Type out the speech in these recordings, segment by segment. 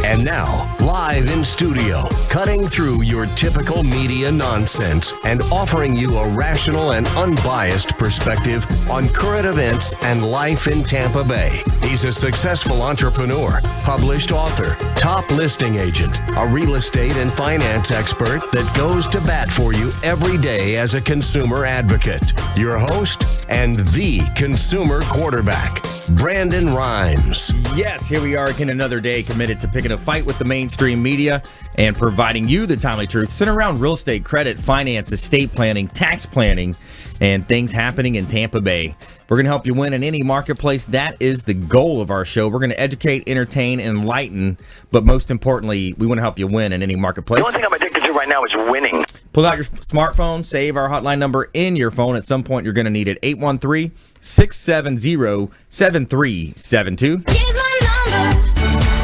And now, live in studio, cutting through your typical media nonsense and offering you a rational and unbiased perspective on current events and life in Tampa Bay. He's a successful entrepreneur, published author, top listing agent, a real estate and finance expert that goes to bat for you every day as a consumer advocate. Your host and the consumer quarterback, Brandon Rhymes. Yes, here we are again, another day committed to picking a fight with the mainstream media and providing you the timely truth centered around real estate, credit, finance, estate planning, tax planning, and things happening in Tampa Bay. We're going to help you win in any marketplace. That is the goal of our show. We're going to educate, entertain, enlighten, but most importantly, we want to help you win in any marketplace. The only thing I'm addicted to right now is winning. Pull out your smartphone, save our hotline number in your phone. At some point, you're going to need it. 813-670-7372. Here's my number,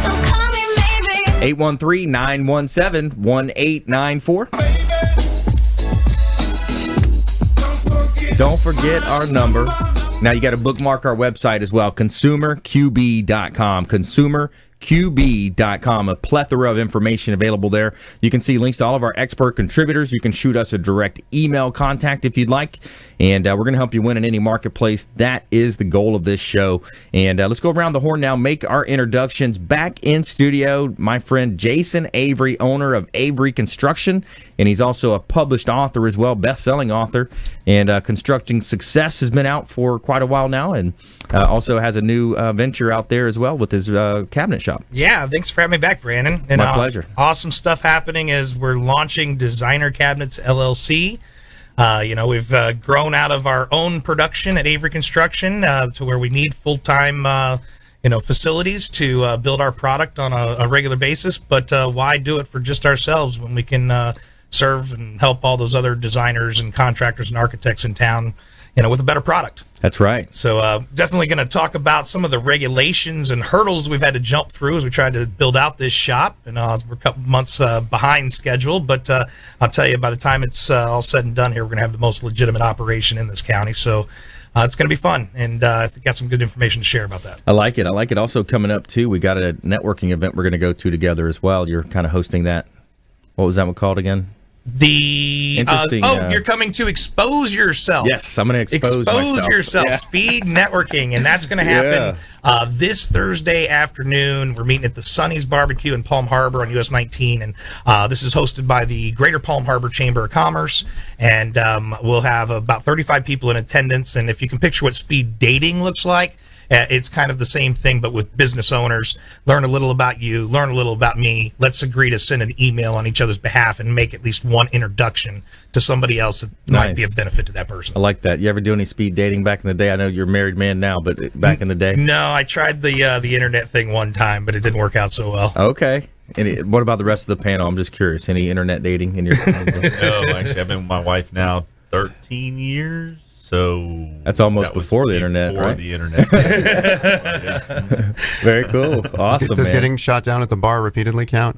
so call me maybe. 813-917-1894. Don't forget our number. Now you got to bookmark our website as well, consumerqb.com. consumerqb.com. A plethora of information available there. You can see links to all of our expert contributors. You can shoot us a direct email contact if you'd like. And we're going to help you win in any marketplace. That is the goal of this show. And let's go around the horn now, make our introductions. Back in studio, my friend Jason Avery, owner of Avery Construction. And he's also a published author as well, best-selling author. And Constructing Success has been out for quite a while now. And also has a new venture out there as well with his cabinet shop. Yeah, thanks for having me back, Brandon. And, my pleasure. Awesome stuff happening as we're launching Designer Cabinets LLC. We've grown out of our own production at Avery Construction to where we need full-time, facilities to build our product on a regular basis. But why do it for just ourselves when we can serve and help all those other designers and contractors and architects in town, with a better product? That's right. So definitely going to talk about some of the regulations and hurdles we've had to jump through as we tried to build out this shop. And we're a couple months behind schedule, but I'll tell you, by the time it's all said and done here, we're going to have the most legitimate operation in this county. So it's going to be fun, and I got some good information to share about that. I like it. Also coming up, too, we got a networking event we're going to go to together as well. You're kind of hosting that. What was that one called again? Interesting. You're coming to expose yourself. Yes, I'm going to expose myself. Yourself. Yeah. Speed networking, and that's going to happen this Thursday afternoon. We're meeting at the Sonny's Barbecue in Palm Harbor on US 19, and this is hosted by the Greater Palm Harbor Chamber of Commerce, and we'll have about 35 people in attendance. And if you can picture what speed dating looks like, it's kind of the same thing, but with business owners. Learn a little about you, learn a little about me. Let's agree to send an email on each other's behalf and make at least one introduction to somebody else that might be of benefit to that person. I like that. You ever do any speed dating back in the day? I know you're a married man now, but back in the day? No, I tried the internet thing one time, but it didn't work out so well. Okay. What about the rest of the panel? I'm just curious. Any internet dating in your No, actually, I've been with my wife now 13 years. So that's almost before the internet, right? The internet. Very cool. Awesome. Does getting shot down at the bar repeatedly count?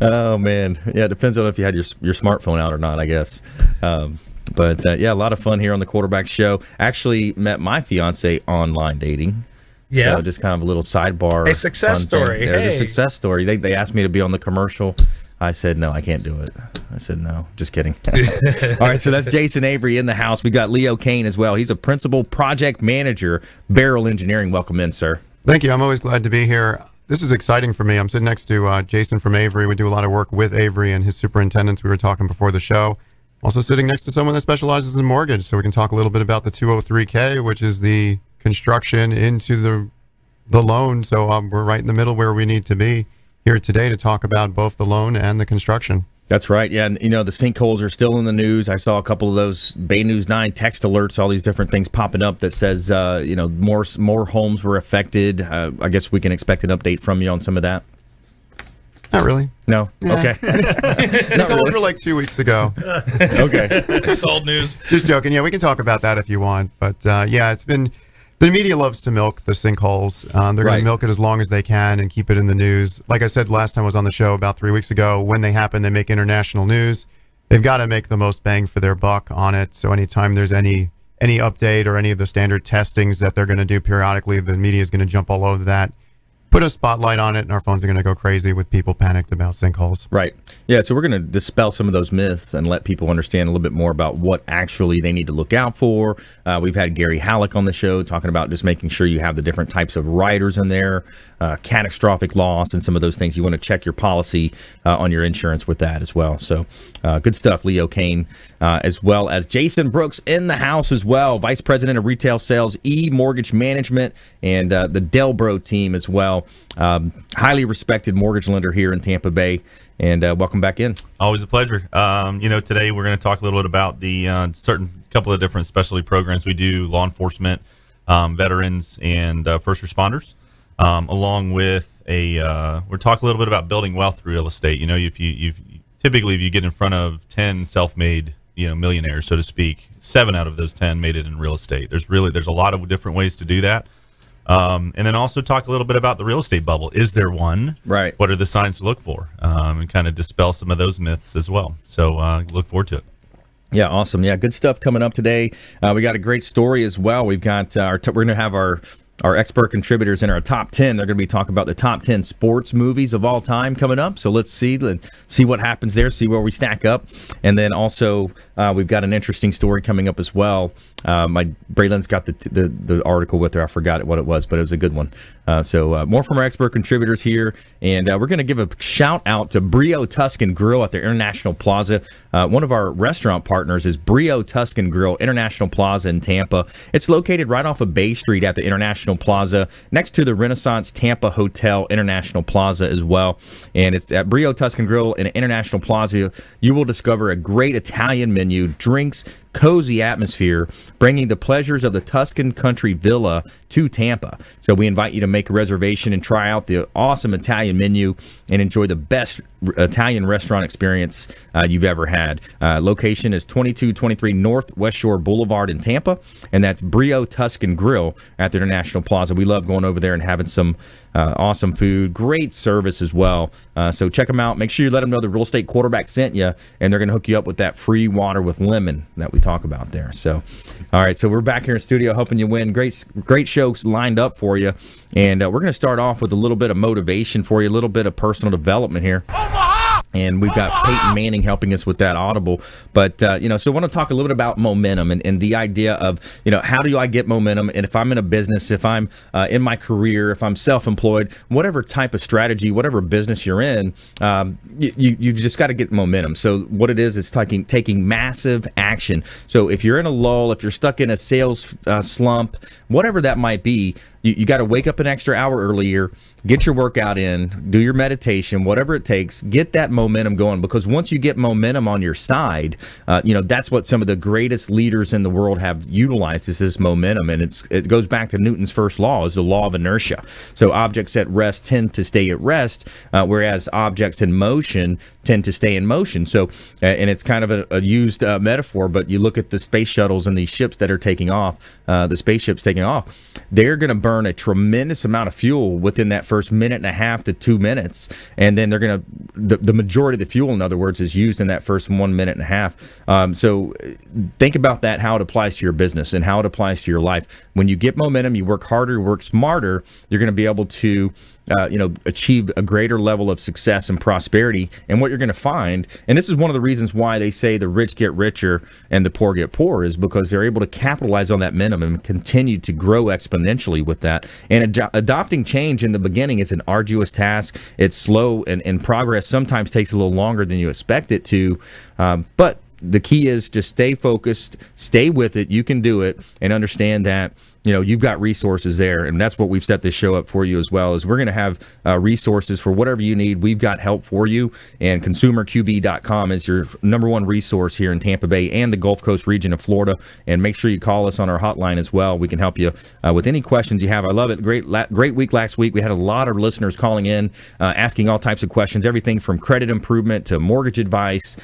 Oh, man. Yeah, it depends on if you had your smartphone out or not, I guess. But a lot of fun here on the Quarterback Show. Actually met my fiance online dating. Yeah. So just kind of a little sidebar. A success story. There's a success story. They asked me to be on the commercial. I said, no, I can't do it. I said, no, just kidding. All right, so that's Jason Avery in the house. We got Leo Cannyn as well. He's a principal project manager, Beryl Engineering. Welcome in, sir. Thank you. I'm always glad to be here. This is exciting for me. I'm sitting next to Jason from Avery. We do a lot of work with Avery and his superintendents. We were talking before the show. Also sitting next to someone that specializes in mortgage, so we can talk a little bit about the 203K, which is the construction into the loan. So we're right in the middle where we need to be here today to talk about both the loan and the construction. That's right. Yeah, and the sinkholes are still in the news. I saw a couple of those Bay News 9 text alerts, all these different things popping up that says, more homes were affected. I guess we can expect an update from you on some of that. Not really. No? Yeah. Okay. Sinkholes were like 2 weeks ago. Okay. It's old news. Just joking. Yeah, we can talk about that if you want. But it's been... The media loves to milk the sinkholes. They're going to milk it as long as they can and keep it in the news. Like I said last time I was on the show about 3 weeks ago, when they happen, they make international news. They've got to make the most bang for their buck on it. So anytime there's any update or any of the standard testings that they're going to do periodically, the media is going to jump all over that. put a spotlight on it, and our phones are going to go crazy with people panicked about sinkholes. Right. Yeah, so we're going to dispel some of those myths and let people understand a little bit more about what actually they need to look out for. We've had Gary Halleck on the show talking about just making sure you have the different types of riders in there, catastrophic loss, and some of those things. You want to check your policy on your insurance with that as well. So good stuff, Leo Cannyn, as well as Jason Brooks in the house as well, Vice President of Retail Sales, EMortgage Management, and the Delbro team as well. Highly respected mortgage lender here in Tampa Bay. And welcome back in. Always a pleasure. Today we're going to talk a little bit about the certain couple of different specialty programs we do, law enforcement, veterans, and first responders, along with we'll talk a little bit about building wealth through real estate. If you get in front of 10 self-made millionaires, so to speak, 7 out of those 10 made it in real estate. There's a lot of different ways to do that. And then also talk a little bit about the real estate bubble. Is there one? Right. What are the signs to look for? And kind of dispel some of those myths as well. So look forward to it. Yeah, awesome. Yeah, good stuff coming up today. We got a great story as well. We've got we're going to have our expert contributors in our top 10. They're going to be talking about the top 10 sports movies of all time coming up. So let's see what happens there, see where we stack up. And then also we've got an interesting story coming up as well. Braylon's got the article with her. I forgot what it was, but it was a good one. So more from our expert contributors here. And we're going to give a shout out to Brio Tuscan Grill at their International Plaza. One of our restaurant partners is Brio Tuscan Grill, International Plaza in Tampa. It's located right off of Bay Street at the International Plaza, next to the Renaissance Tampa Hotel International Plaza as well. And it's at Brio Tuscan Grill in International Plaza. You will discover a great Italian menu, drinks, cozy atmosphere, bringing the pleasures of the Tuscan Country Villa to Tampa. So we invite you to make a reservation and try out the awesome Italian menu and enjoy the best Italian restaurant experience you've ever had. Location is 2223 North West Shore Boulevard in Tampa, and that's Brio Tuscan Grill at the International Plaza. We love going over there and having some awesome food, great service as well. So check them out. Make sure you let them know the real estate quarterback sent you, and they're going to hook you up with that free water with lemon that we talk about there. So, all right, so we're back here in studio helping you win. Great shows lined up for you, and we're going to start off with a little bit of motivation for you, a little bit of personal development here. And we've got Peyton Manning helping us with that audible. But, so I want to talk a little bit about momentum and the idea of, how do I get momentum? And if I'm in a business, if I'm in my career, if I'm self-employed, whatever type of strategy, whatever business you're in, you've just got to get momentum. So what it is taking massive action. So if you're in a lull, if you're stuck in a sales slump, whatever that might be, you got to wake up an extra hour earlier, get your workout in, do your meditation, whatever it takes, get that momentum going. Because once you get momentum on your side, that's what some of the greatest leaders in the world have utilized, is this momentum. And it goes back to Newton's first law, is the law of inertia. So objects at rest tend to stay at rest, whereas objects in motion tend to stay in motion. So, and it's kind of a used metaphor, but you look at the space shuttles and these ships that are taking off, the spaceships taking off, they're going to burn a tremendous amount of fuel within that first minute and a half to 2 minutes, and then they're going to the majority of the fuel, in other words, is used in that first 1 minute and a half. So think about that, how it applies to your business and how it applies to your life. When you get momentum, you work harder, you work smarter, you're going to be able to achieve a greater level of success and prosperity. And what you're going to find, and this is one of the reasons why they say the rich get richer and the poor get poorer, is because they're able to capitalize on that minimum and continue to grow exponentially with that. And adopting change in the beginning is an arduous task. It's slow, and progress sometimes takes a little longer than you expect it to. But the key is just stay focused, stay with it. You can do it, and understand that you've got resources there, and that's what we've set this show up for you as well. Is we're going to have resources for whatever you need. We've got help for you, and consumerqb.com is your number one resource here in Tampa Bay and the Gulf Coast region of Florida. And make sure you call us on our hotline as well. We can help you with any questions you have. I love it. Great week last week. We had a lot of listeners calling in, asking all types of questions, everything from credit improvement to mortgage advice,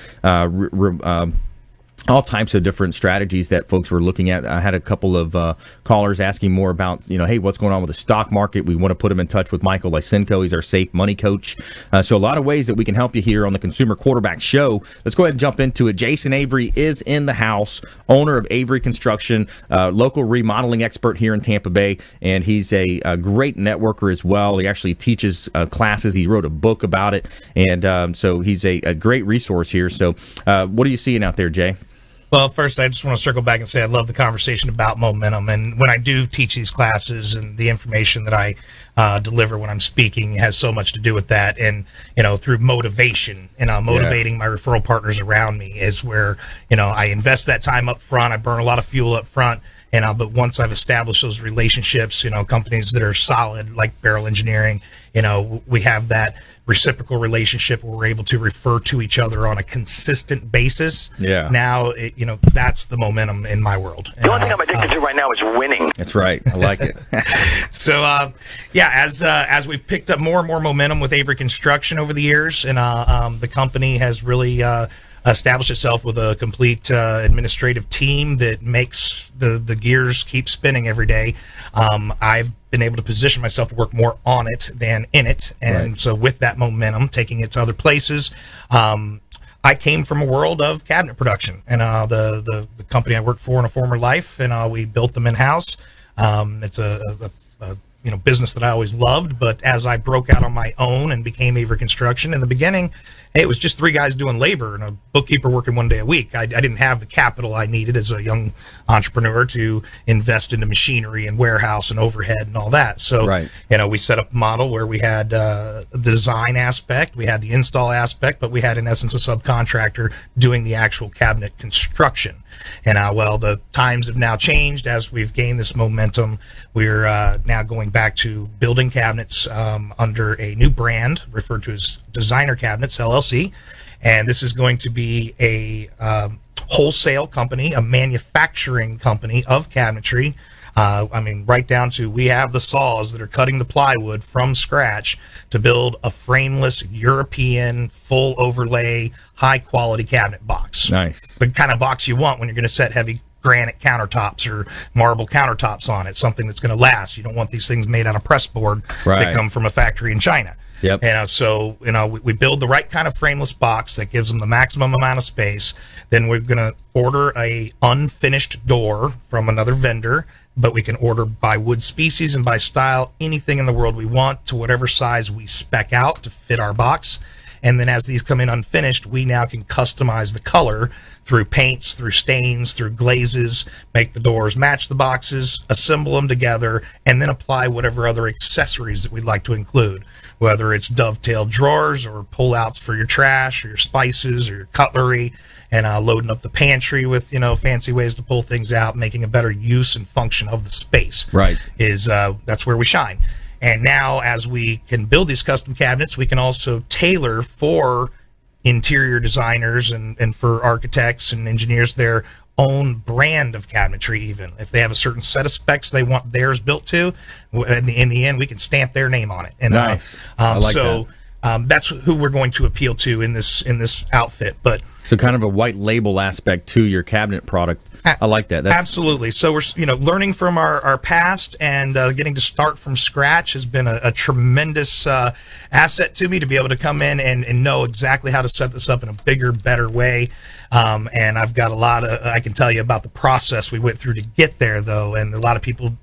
all types of different strategies that folks were looking at. I had a couple of callers asking more about, hey, what's going on with the stock market? We want to put them in touch with Michael Lysenko. He's our safe money coach. So a lot of ways that we can help you here on the Consumer Quarterback Show. Let's go ahead and jump into it. Jason Avery is in the house, owner of Avery Construction, local remodeling expert here in Tampa Bay, and he's a great networker as well. He actually teaches classes. He wrote a book about it, and so he's a great resource here. So what are you seeing out there, Jay? Well, first, I just want to circle back and say I love the conversation about momentum. And when I do teach these classes and the information that I deliver when I'm speaking has so much to do with that. And, through motivation and motivating my referral partners around me is where, I invest that time up front. I burn a lot of fuel up front. But once I've established those relationships, companies that are solid like Beryl Engineering, we have that reciprocal relationship where we're able to refer to each other on a consistent basis. Yeah. Now, that's the momentum in my world. The only thing I'm addicted to right now is winning. That's right. I like it. So, as we've picked up more and more momentum with Avery Construction over the years, and the company has really established itself with a complete administrative team that makes the gears keep spinning every day. I've been able to position myself to work more on it than in it, and so with that momentum, taking it to other places. I came from a world of cabinet production, and the company I worked for in a former life, and we built them in house. It's a business that I always loved, but as I broke out on my own and became Avery Construction in the beginning, it was just 3 guys doing labor and a bookkeeper working 1 day a week. I didn't have the capital I needed as a young entrepreneur to invest into machinery and warehouse and overhead and all that. So, we set up a model where we had the design aspect, we had the install aspect, but we had, in essence, a subcontractor doing the actual cabinet construction. And the times have now changed as we've gained this momentum. We're now going back to building cabinets under a new brand referred to as Designer Cabinets LLC, and this is going to be a wholesale company, a manufacturing company of cabinetry. Right down to we have the saws that are cutting the plywood from scratch to build a frameless European full overlay, high quality cabinet box. Nice. The kind of box you want when you're going to set heavy granite countertops or marble countertops on it, something that's going to last. You don't want these things made out of press board that come from a factory in China. Yep. And we build the right kind of frameless box that gives them the maximum amount of space. Then we're going to order a unfinished door from another vendor, but we can order by wood species and by style anything in the world we want to whatever size we spec out to fit our box. And then as these come in unfinished, we now can customize the color through paints, through stains, through glazes, make the doors match the boxes, assemble them together, and then apply whatever other accessories that we'd like to include, whether it's dovetail drawers or pull-outs for your trash or your spices or your cutlery, and loading up the pantry with, fancy ways to pull things out, making a better use and function of the space. Right. That's where we shine. And now, as we can build these custom cabinets, we can also tailor for interior designers and for architects and engineers their own brand of cabinetry. Even if they have a certain set of specs they want theirs built to, in the end, we can stamp their name on it. And nice. I like that. That's who we're going to appeal to in this outfit. But so kind of a white label aspect to your cabinet product. I like that. Absolutely. So we're learning from our past and getting to start from scratch has been a tremendous asset to me to be able to come in and know exactly how to set this up in a bigger, better way. And I've got a lot I can tell you about the process we went through to get there, though, and a lot of people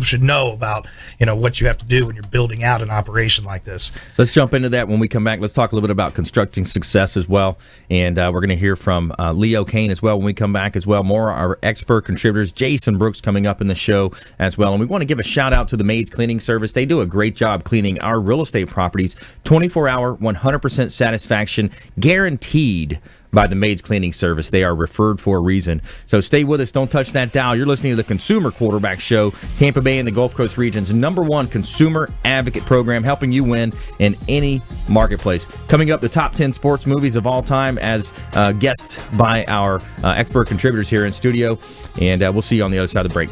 should know about what you have to do when you're building out an operation like this. Let's jump into that when we come back. Let's talk a little bit about constructing success as well, and we're going to hear from Leo Cannyn as well when we come back as well. More our expert contributors, Jason Brooks, coming up in the show as well. And we want to give a shout out to the Maids Cleaning Service. They do a great job cleaning our real estate properties. 24-hour, 100% satisfaction guaranteed by the Maids Cleaning Service. They are referred for a reason. So stay with us. Don't touch that dial. You're listening to the Consumer Quarterback Show, Tampa Bay and the Gulf Coast region's #1 consumer advocate program, helping you win in any marketplace. Coming up, the top 10 sports movies of all time as guests by our expert contributors here in studio. And we'll see you on the other side of the break.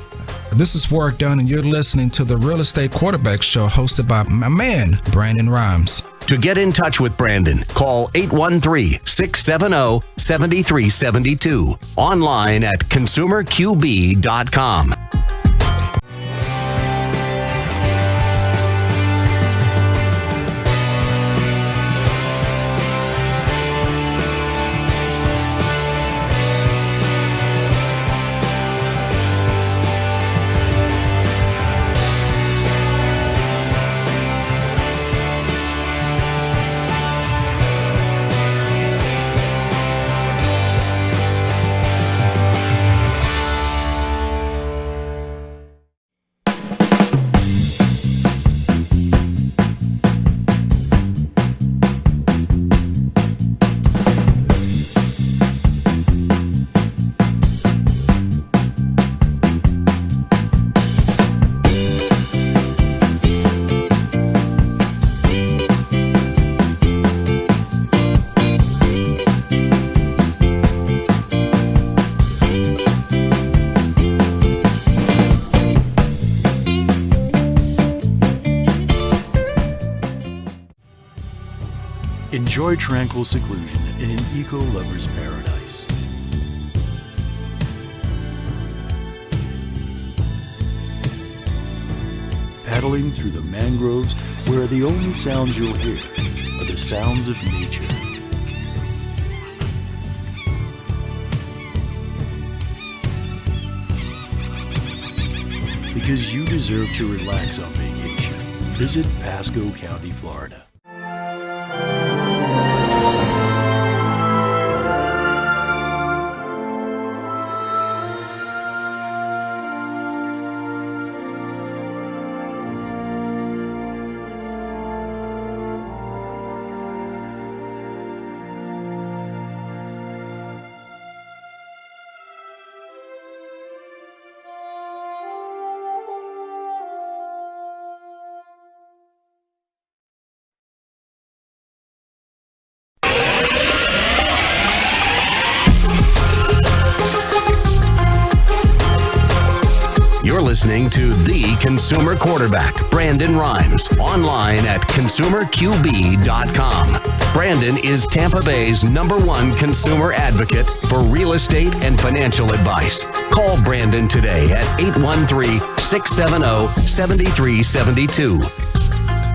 This is Warwick Dunn, and you're listening to the Real Estate Quarterback Show hosted by my man, Brandon Rhymes. To get in touch with Brandon, call 813-670-7372. Online at consumerqb.com. Enjoy tranquil seclusion in an eco-lover's paradise. Paddling through the mangroves where the only sounds you'll hear are the sounds of nature. Because you deserve to relax on vacation, visit Pasco County, Florida. You're listening to the consumer quarterback, Brandon Rhymes, online at consumerqb.com. Brandon is Tampa Bay's #1 consumer advocate for real estate and financial advice. Call Brandon today at 813-670-7372.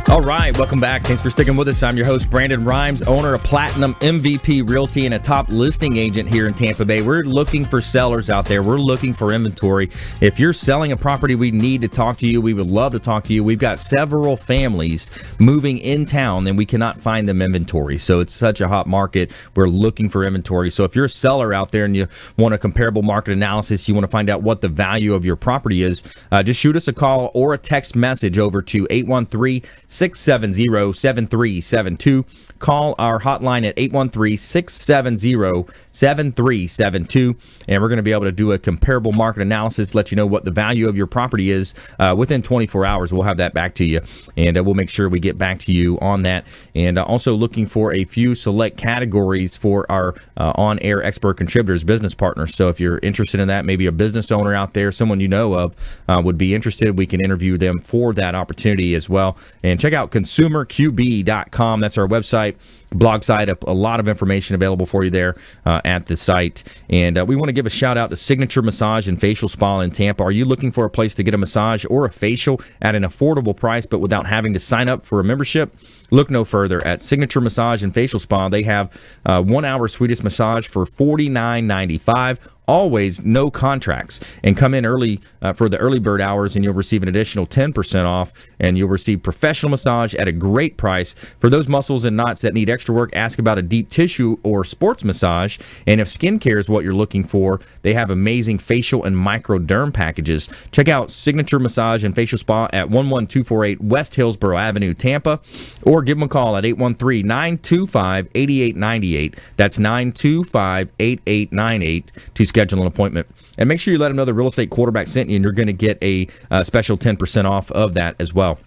All right, welcome back. Thanks for sticking with us. I'm your host, Brandon Rhymes, owner of Platinum MVP Realty and a top listing agent here in Tampa Bay. We're looking for sellers out there. We're looking for inventory. If you're selling a property, we need to talk to you. We would love to talk to you. We've got several families moving in town and we cannot find them inventory. So it's such a hot market. We're looking for inventory. So if you're a seller out there and you want a comparable market analysis, you want to find out what the value of your property is, just shoot us a call or a text message over to 813-670-7372. Call our hotline at 813-670-7372, and we're going to be able to do a comparable market analysis, let you know what the value of your property is within 24 hours. We'll have that back to you, and we'll make sure we get back to you on that. And also looking for a few select categories for our on-air expert contributors, business partners. So if you're interested in that, maybe a business owner out there, someone you know of would be interested, we can interview them for that opportunity as well. And check out consumerqb.com. That's our website, blog site, a lot of information available for you there at the site. And we want to give a shout out to Signature Massage and Facial Spa in Tampa. Are you looking for a place to get a massage or a facial at an affordable price but without having to sign up for a membership? Look no further at Signature Massage and Facial Spa. They have 1 hour Swedish massage for $49.95. Always no contracts, and come in early for the early bird hours and you'll receive an additional 10% off, and you'll receive professional massage at a great price. For those muscles and knots that need extra work, ask about a deep tissue or sports massage. And if skincare is what you're looking for, they have amazing facial and microderm packages. Check out Signature Massage and Facial Spa at 11248 West Hillsborough Avenue, Tampa, or give them a call at 813-925-8898. That's 925-8898 to schedule an appointment. And make sure you let them know the real estate quarterback sent you, and you're going to get a special 10% off of that as well.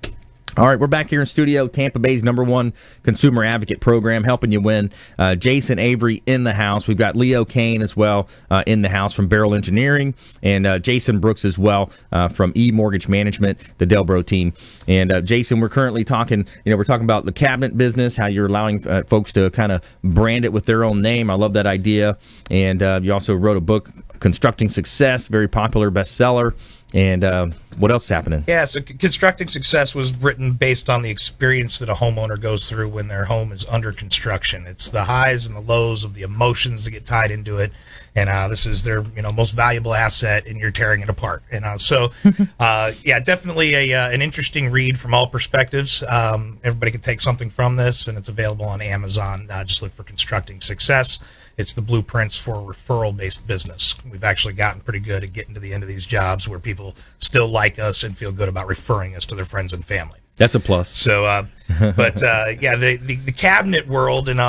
All right, we're back here in studio, Tampa Bay's #1 consumer advocate program, helping you win. Jason Avery in the house. We've got Leo Cannyn as well in the house from Beryl Engineering, and Jason Brooks as well from EMortgage Management, the Delbro team. And Jason, we're currently talking, we're talking about the cabinet business, how you're allowing folks to kind of brand it with their own name. I love that idea. And you also wrote a book, Constructing Success, very popular bestseller. And what else is happening? Yeah, so Constructing Success was written based on the experience that a homeowner goes through when their home is under construction. It's the highs and the lows of the emotions that get tied into it, and this is their most valuable asset, and you're tearing it apart. And yeah, definitely an interesting read from all perspectives. Everybody can take something from this, and it's available on Amazon. Just look for Constructing Success. It's the blueprints for referral-based business. We've actually gotten pretty good at getting to the end of these jobs where people still like us and feel good about referring us to their friends and family. That's a plus. So, yeah, the cabinet world, and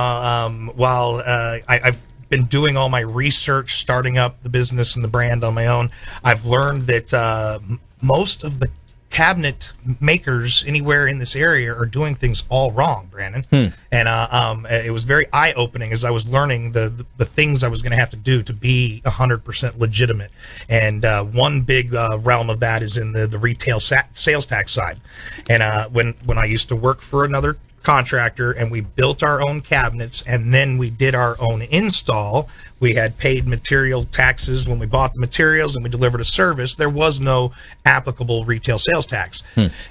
while I've been doing all my research, starting up the business and the brand on my own, I've learned that most of the cabinet makers anywhere in this area are doing things all wrong, Brandon. And it was very eye-opening as I was learning the things I was going to have to do to be 100% legitimate. And one big realm of that is in the retail sales tax side. And when I used to work for another contractor and we built our own cabinets and then we did our own install, we had paid material taxes when we bought the materials and we delivered a service. There was no applicable retail sales tax.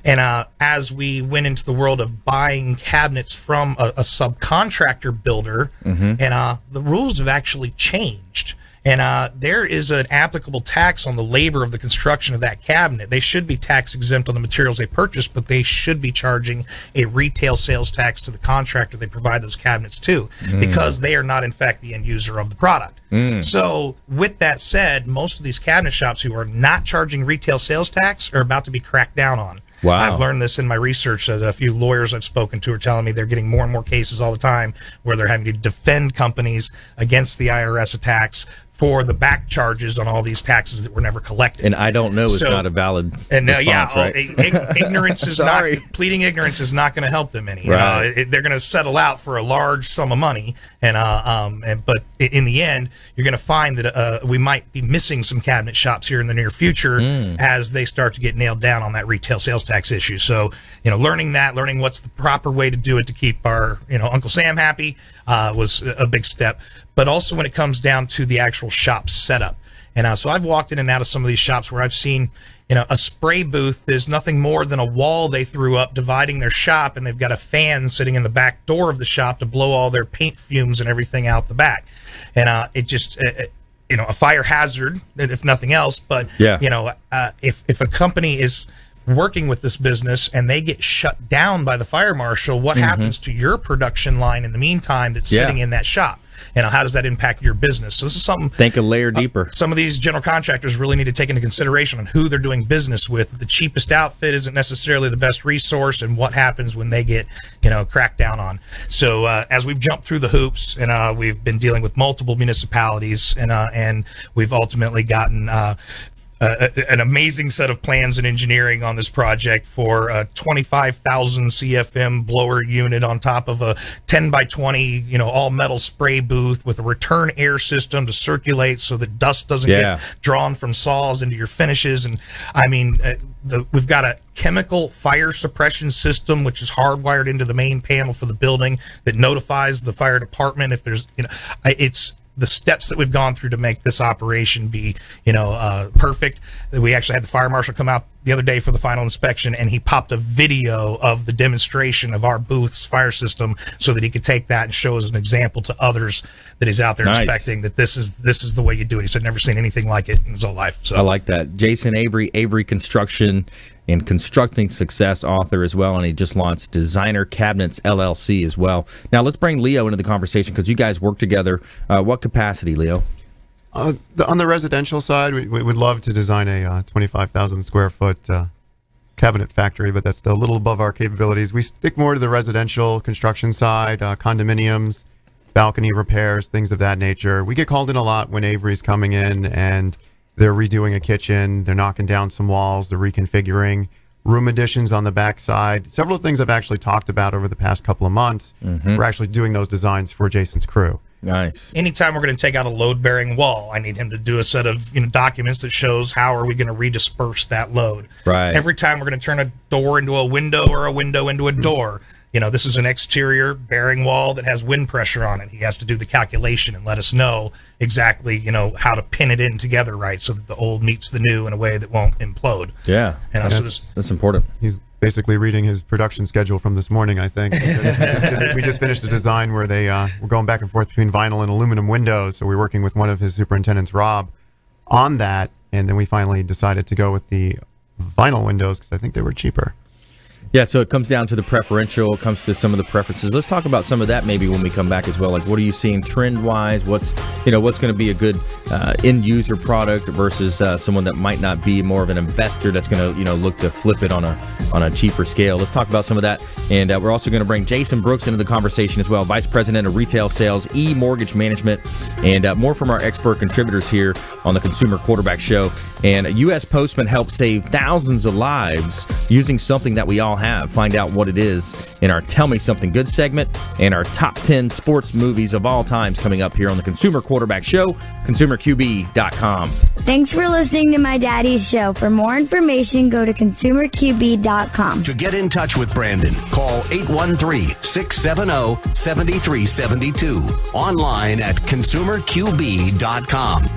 And as we went into the world of buying cabinets from a subcontractor builder, and the rules have actually changed. And there is an applicable tax on the labor of the construction of that cabinet. They should be tax exempt on the materials they purchase, but they should be charging a retail sales tax to the contractor they provide those cabinets to, because they are not, in fact, the end user of the product. So with that said, most of these cabinet shops who are not charging retail sales tax are about to be cracked down on. Wow. I've learned this in my research. A few lawyers I've spoken to are telling me they're getting more and more cases all the time where they're having to defend companies against the IRS attacks for the back charges on all these taxes that were never collected. And I don't know is not a valid response, right? Ignorance is not, pleading ignorance is not going to help them any. Right. They're going to settle out for a large sum of money, but in the end, you're going to find that we might be missing some cabinet shops here in the near future as they start to get nailed down on that retail sales tax issue. So, learning what's the proper way to do it to keep our, Uncle Sam happy was a big step. But also when it comes down to the actual shop setup. And so I've walked in and out of some of these shops where I've seen, a spray booth is nothing more than a wall they threw up dividing their shop, and they've got a fan sitting in the back door of the shop to blow all their paint fumes and everything out the back. And it just, a fire hazard, if nothing else. But, if a company is working with this business and they get shut down by the fire marshal, what happens to your production line in the meantime that's sitting in that shop? How does that impact your business? So this is something. Think a layer deeper. Some of these general contractors really need to take into consideration on who they're doing business with. The cheapest outfit isn't necessarily the best resource, and what happens when they get, cracked down on. So as we've jumped through the hoops, and we've been dealing with multiple municipalities, and we've ultimately gotten an amazing set of plans and engineering on this project for a 25,000 CFM blower unit on top of a 10 by 20, all metal spray booth with a return air system to circulate so that dust doesn't get drawn from saws into your finishes. And we've got a chemical fire suppression system, which is hardwired into the main panel for the building that notifies the fire department if there's, it's the steps that we've gone through to make this operation be, perfect. We actually had the fire marshal come out the other day for the final inspection, and he popped a video of the demonstration of our booth's fire system so that he could take that and show as an example to others that he's out there inspecting that this is the way you do it. He said never seen anything like it in his whole life. So I like that. Jason Avery, Avery Construction and Constructing Success author as well, and he just launched Designer Cabinets LLC as well. Now let's bring Leo into the conversation because you guys work together. What capacity, Leo? On the residential side, we would love to design a 25,000 square foot cabinet factory, but that's still a little above our capabilities. We stick more to the residential construction side, condominiums, balcony repairs, things of that nature. We get called in a lot when Avery's coming in and they're redoing a kitchen, they're knocking down some walls, they're reconfiguring. room additions on the backside. Several things I've actually talked about over the past couple of months. We're actually doing those designs for Jason's crew. Nice. Anytime we're going to take out a load-bearing wall, I need him to do a set of documents that shows how are we going to redisperse that load. Right. Every time we're going to turn a door into a window or a window into a door, this is an exterior bearing wall that has wind pressure on it. He has to do the calculation and let us know exactly, how to pin it in together right so that the old meets the new in a way that won't implode. Yeah. And That's important. He's basically reading his production schedule from this morning, I think. We just finished a design where they were going back and forth between vinyl and aluminum windows. So we're working with one of his superintendents, Rob, on that. And then we finally decided to go with the vinyl windows because I think they were cheaper. Yeah, so it comes down to the preferential, it comes to some of the preferences. Let's talk about some of that maybe when we come back as well. Like, what are you seeing trend-wise? What's going to be a good end-user product versus someone that might not be more of an investor that's going to, look to flip it on a cheaper scale. Let's talk about some of that. And we're also going to bring Jason Brooks into the conversation as well, Vice President of Retail Sales, EMortgage Management, and more from our expert contributors here on the Consumer Quarterback Show. And U.S. Postman helps save thousands of lives using something that we all have. Find out what it is in our Tell Me Something Good segment and our top 10 sports movies of all times coming up here on the Consumer Quarterback Show, consumerqb.com. Thanks for listening to my daddy's show. For more information, go to consumerqb.com. To get in touch with Brandon, call 813-670-7372. Online at consumerqb.com.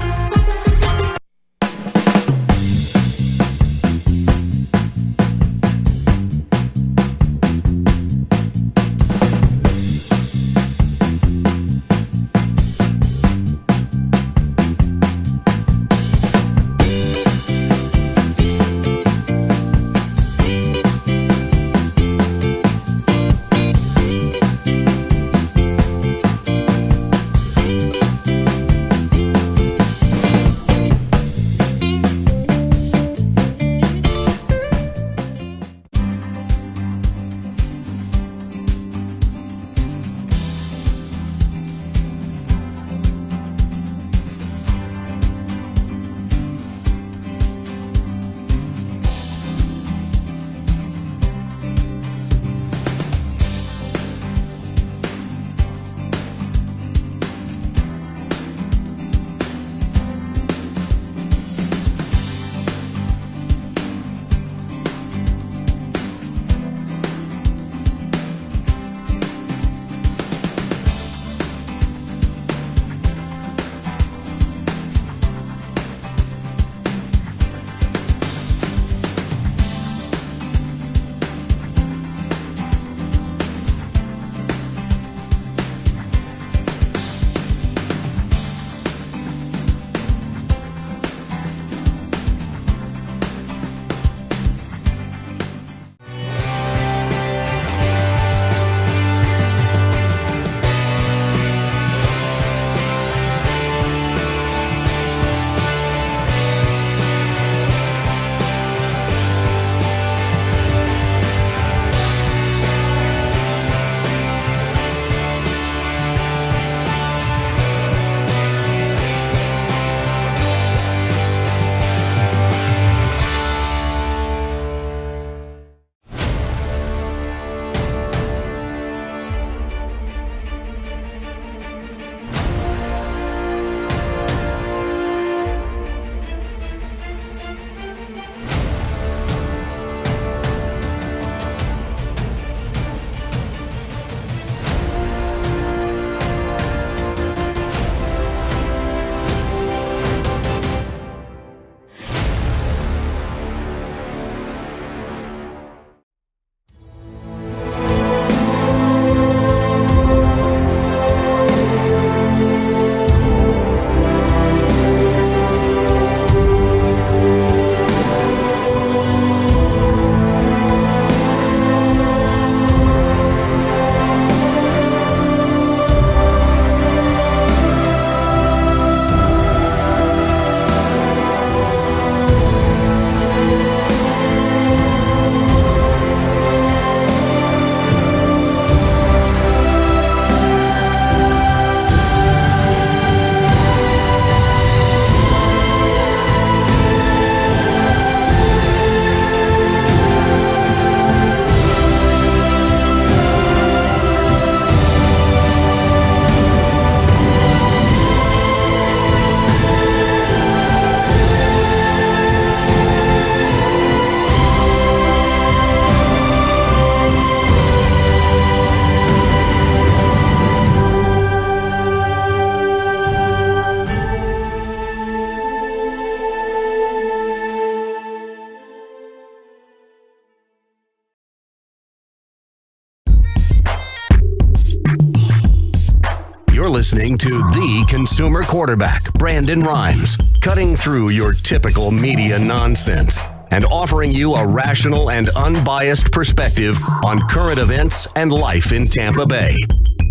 listening to the consumer quarterback, Brandon Rhymes, cutting through your typical media nonsense and offering you a rational and unbiased perspective on current events and life in Tampa Bay.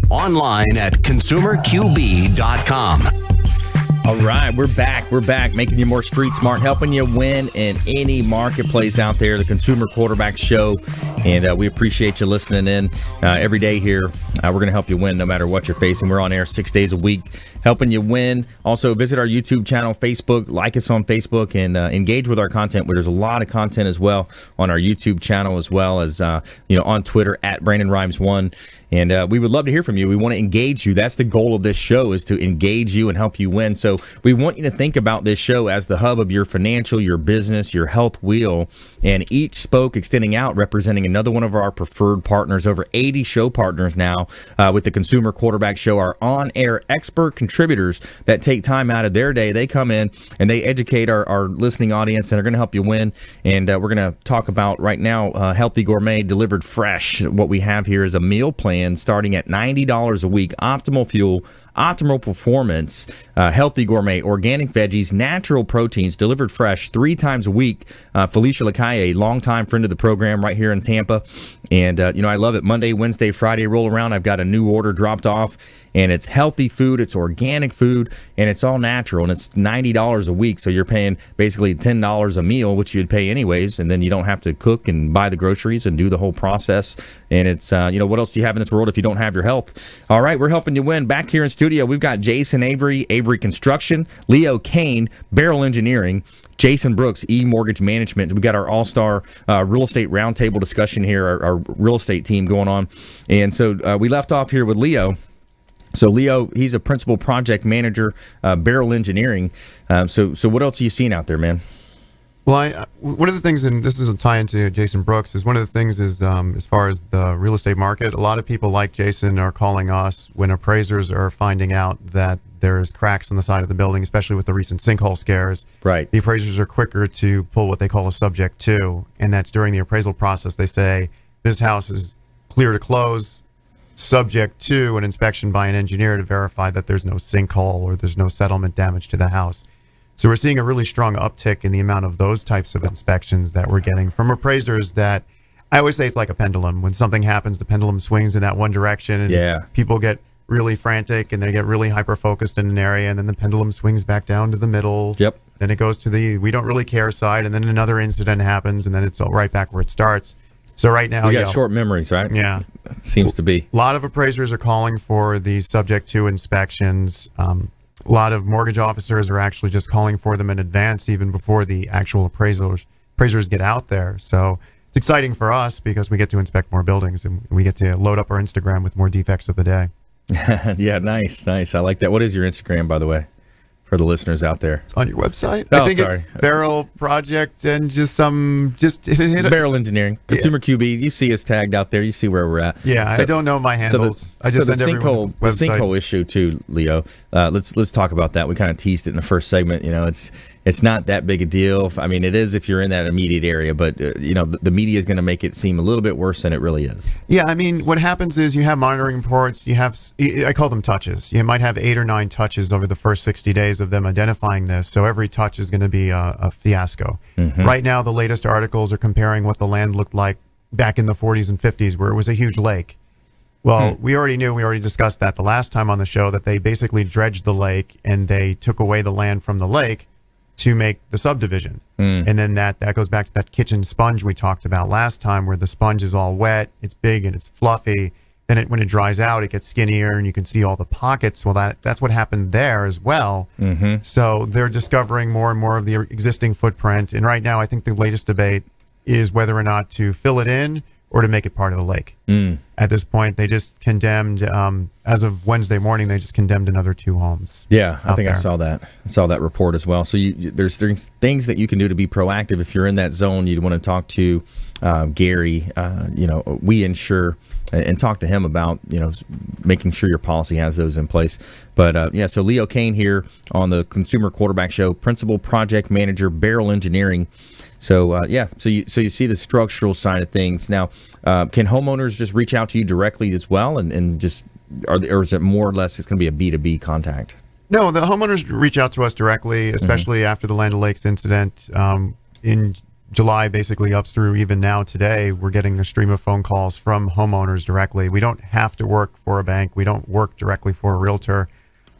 Online at consumerqb.com. All right, we're back. We're back, making you more street smart, helping you win in any marketplace out there, the Consumer Quarterback Show. And we appreciate you listening in every day here. We're going to help you win no matter what you're facing. We're on air 6 days a week, helping you win. Also, visit our YouTube channel, Facebook, like us on Facebook, and engage with our content. Where there's a lot of content as well on our YouTube channel, as well as on Twitter at Brandon Rhymes 1. And we would love to hear from you. We want to engage you. That's the goal of this show, is to engage you and help you win. So we want you to think about this show as the hub of your financial, your business, your health wheel, and each spoke extending out, representing another one of our preferred partners. Over 80 show partners now with the Consumer Quarterback Show, are on-air expert contributors that take time out of their day. They come in and they educate our listening audience and are going to help you win. And we're going to talk about right now Healthy Gourmet delivered fresh. What we have here is a meal plan starting at $90 a week. Optimal fuel, optimal performance, Healthy Gourmet, organic veggies, natural proteins delivered fresh 3 times a week. Felicia Lacaille, longtime friend of the program right here in Tampa. And, I love it. Monday, Wednesday, Friday roll around. I've got a new order dropped off. And it's healthy food, it's organic food, and it's all natural, and it's $90 a week. So you're paying basically $10 a meal, which you'd pay anyways, and then you don't have to cook and buy the groceries and do the whole process. And it's, what else do you have in this world if you don't have your health? All right, we're helping you win. Back here in studio, we've got Jason Avery, Avery Construction, Leo Cannyn, Beryl Engineering, Jason Brooks, EMortgage Management. We got our all-star real estate roundtable discussion here, our real estate team going on. And so we left off here with Leo. So Leo, he's a principal project manager, Beryl Engineering. So what else are you seeing out there, man? Well, one of the things, and this is a tie into Jason Brooks, is one of the things is as far as the real estate market, a lot of people like Jason are calling us when appraisers are finding out that there's cracks on the side of the building, especially with the recent sinkhole scares. Right. The appraisers are quicker to pull what they call a subject to, and that's during the appraisal process. They say, this house is clear to close, subject to an inspection by an engineer to verify that there's no sinkhole or there's no settlement damage to the house. So we're seeing a really strong uptick in the amount of those types of inspections that we're getting from appraisers. That I always say it's like a pendulum. When something happens, the pendulum swings in that one direction, and people get really frantic and they get really hyper focused in an area, and then the pendulum swings back down to the middle. Yep. Then it goes to the we don't really care side, and then another incident happens, and then it's all right back where it starts. So right now, we got short memories, right? Yeah, seems to be. A lot of appraisers are calling for these subject to inspections. A lot of mortgage officers are actually just calling for them in advance, even before the actual appraisers get out there. So it's exciting for us because we get to inspect more buildings and we get to load up our Instagram with more defects of the day. Yeah, nice. I like that. What is your Instagram, by the way, for the listeners out there? It's on your website. Oh, I think sorry. It's Beryl Project and just hit Beryl Engineering, Consumer QB. You see us tagged out there. You see where we're at. Yeah, I don't know my handles. I just the send everyone the sinkhole issue too, Leo. Let's talk about that. We kind of teased it in the first segment. It's not that big a deal. I mean, it is if you're in that immediate area, but the media is going to make it seem a little bit worse than it really is. Yeah, I mean, what happens is you have monitoring reports. You have, I call them touches. You might have 8 or 9 touches over the first 60 days of them identifying this. So every touch is going to be a fiasco. Mm-hmm. Right now, the latest articles are comparing what the land looked like back in the 40s and 50s, where it was a huge lake. Well, we already discussed that the last time on the show, that they basically dredged the lake and they took away the land from the lake to make the subdivision. And then that goes back to that kitchen sponge we talked about last time, where the sponge is all wet, it's big and it's fluffy. Then when it dries out, it gets skinnier and you can see all the pockets. Well, that's what happened there as well. Mm-hmm. So they're discovering more and more of the existing footprint. And right now, I think the latest debate is whether or not to fill it in or to make it part of the lake. At this point, they just condemned, as of Wednesday morning, they just condemned another 2 homes. Yeah, I think I saw that. I saw that report as well. So there's things that you can do to be proactive. If you're in that zone, you'd want to talk to Gary, We Insure, and talk to him about, making sure your policy has those in place. But so Leo Cannyn here on the Consumer Quarterback Show, Principal Project Manager, Beryl Engineering. So so you see the structural side of things. Now, can homeowners just reach out to you directly as well and just or is it more or less it's going to be a B2B contact? No, the homeowners reach out to us directly, especially after the Land O'Lakes incident. In July, basically up through even now today, we're getting a stream of phone calls from homeowners directly. We don't have to work for a bank. We don't work directly for a realtor.